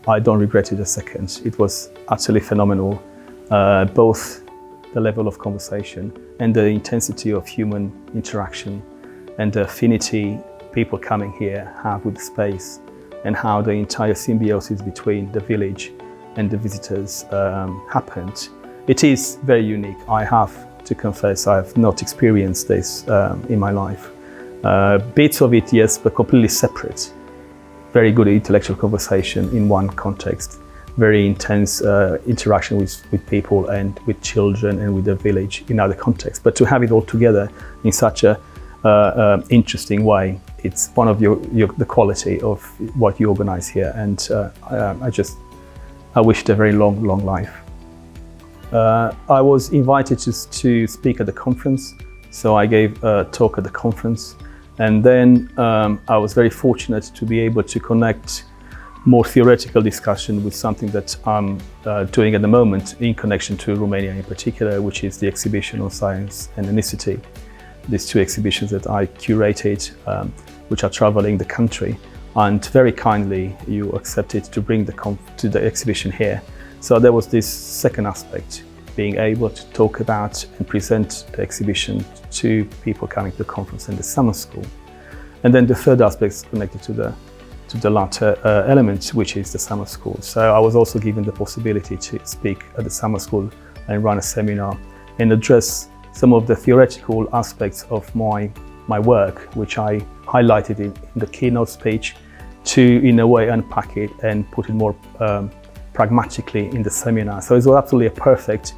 I don't regret it a second. It was utterly phenomenal, both the level of conversation and the intensity of human interaction and the affinity people coming here have with the space, and how the entire symbiosis between the village and the visitors happened. It is very unique. I have to confess, I have not experienced this in my life. Bits of it, yes, but completely separate. Very good intellectual conversation in one context, very intense interaction with people and with children and with the village in other contexts. But to have it all together in such a interesting way, it's one of the quality of what you organize here. And I wish it a very long life. I was invited to speak at the conference, so I gave a talk at the conference. And then I was very fortunate to be able to connect more theoretical discussion with something that I'm doing at the moment in connection to Romania in particular, which is the exhibition on science and ethnicity. These two exhibitions that I curated, which are traveling the country, and very kindly you accepted to bring to the exhibition here. So there was this second aspect, being able to talk about and present the exhibition to people coming to the conference in the summer school. And then the third aspect is connected to the latter element, which is the summer school. So I was also given the possibility to speak at the summer school and run a seminar and address some of the theoretical aspects of my work, which I highlighted in the keynote speech, to in a way unpack it and put it more pragmatically in the seminar. So it was absolutely a perfect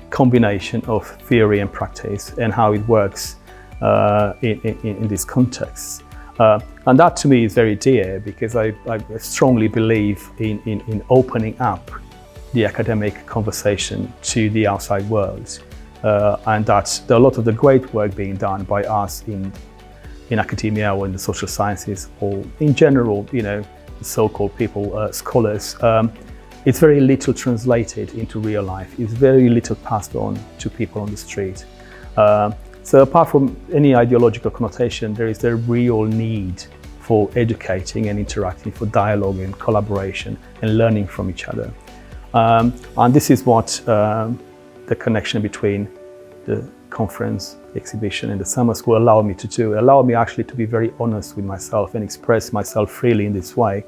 combination of theory and practice and how it works in this context. And that to me is very dear, because I strongly believe in opening up the academic conversation to the outside world. And that a lot of the great work being done by us in academia or in the social sciences, or in general, the so-called people, scholars, it's very little translated into real life. It's very little passed on to people on the street. So apart from any ideological connotation, there is a real need for educating and interacting, for dialogue and collaboration and learning from each other. And this is what the connection between the conference, the exhibition and the summer school allowed me to do. Allowed me actually to be very honest with myself and express myself freely in this way,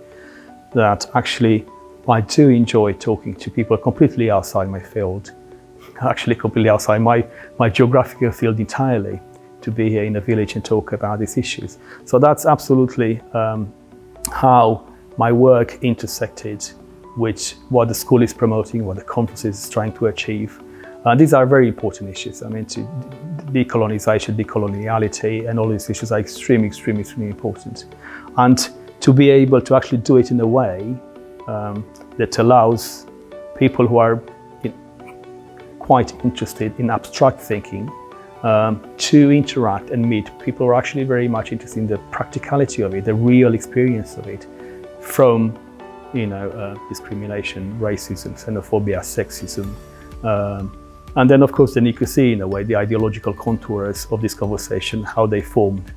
that actually I do enjoy talking to people completely outside my field, actually completely outside my geographical field entirely, to be here in a village and talk about these issues. So that's absolutely how my work intersected with what the school is promoting, what the conference is trying to achieve. These are very important issues. I mean, to decolonization, decoloniality, and all these issues are extremely important. And to be able to actually do it in a way that allows people who are quite interested in abstract thinking to interact and meet people who are actually very much interested in the practicality of it, the real experience of it, from discrimination, racism, xenophobia, sexism, and then of course then you can see in a way the ideological contours of this conversation, how they formed.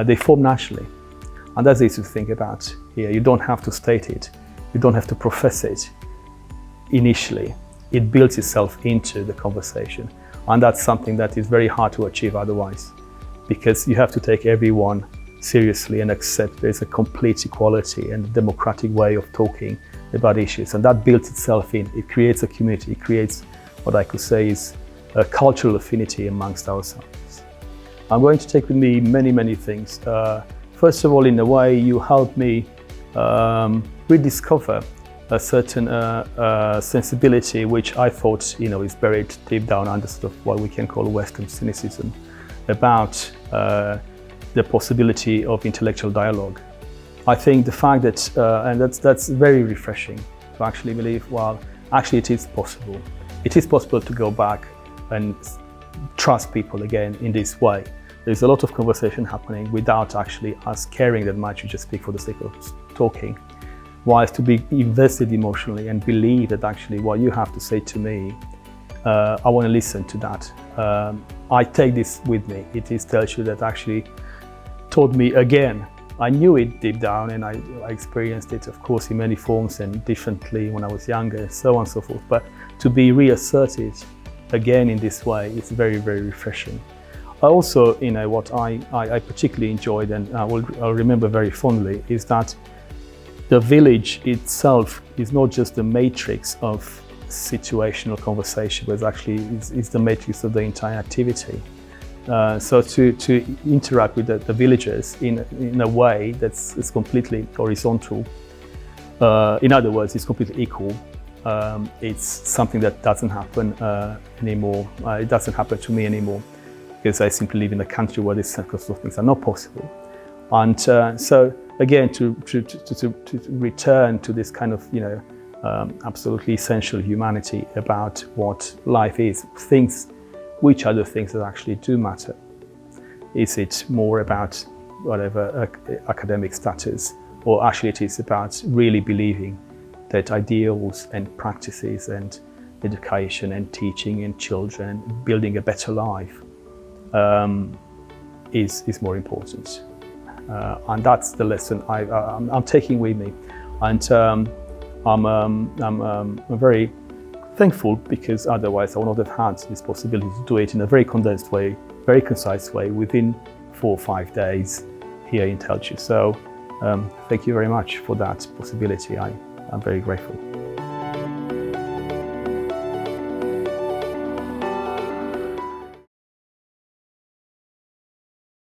They form naturally, and that's easy to think about here. You don't have to state it, you don't have to profess it initially. It builds itself into the conversation, and that's something that is very hard to achieve otherwise, because you have to take everyone seriously and accept there's a complete equality and democratic way of talking about issues, and that builds itself in. It creates a community, it creates what I could say is a cultural affinity amongst ourselves. I'm going to take with me many things. First of all, in a way, you helped me rediscover a certain sensibility which I thought is buried deep down under sort of what we can call Western cynicism, about the possibility of intellectual dialogue. I think the fact that, and that's very refreshing, to actually believe, well, actually it is possible. It is possible to go back and trust people again in this way. There's a lot of conversation happening without actually us caring that much. You just speak for the sake of talking. Whilst to be invested emotionally and believe that actually what you have to say to me, I want to listen to that. I take this with me. It is Telciu that actually taught me again I knew it deep down, and I experienced it, of course, in many forms and differently when I was younger, so on and so forth. But to be reasserted again in this way is very, very refreshing. I also, what I particularly enjoyed, and I'll remember very fondly, is that the village itself is not just the matrix of situational conversation, but actually is the matrix of the entire activity. So to interact with the villagers in a way that's completely horizontal, in other words, it's completely equal. It's something that doesn't happen anymore. It doesn't happen to me anymore, because I simply live in a country where these kinds of things are not possible. And so again, to return to this kind of absolutely essential humanity about what life is, which are the things that actually do matter. Is it more about whatever academic status, or actually it is about really believing that ideals and practices and education and teaching and children, building a better life is more important. And that's the lesson I'm taking with me. And I'm very thankful, because otherwise I would not have had this possibility to do it in a very condensed way, very concise way, within 4 or 5 days here in Telciu. So thank you very much for that possibility. I'm very grateful.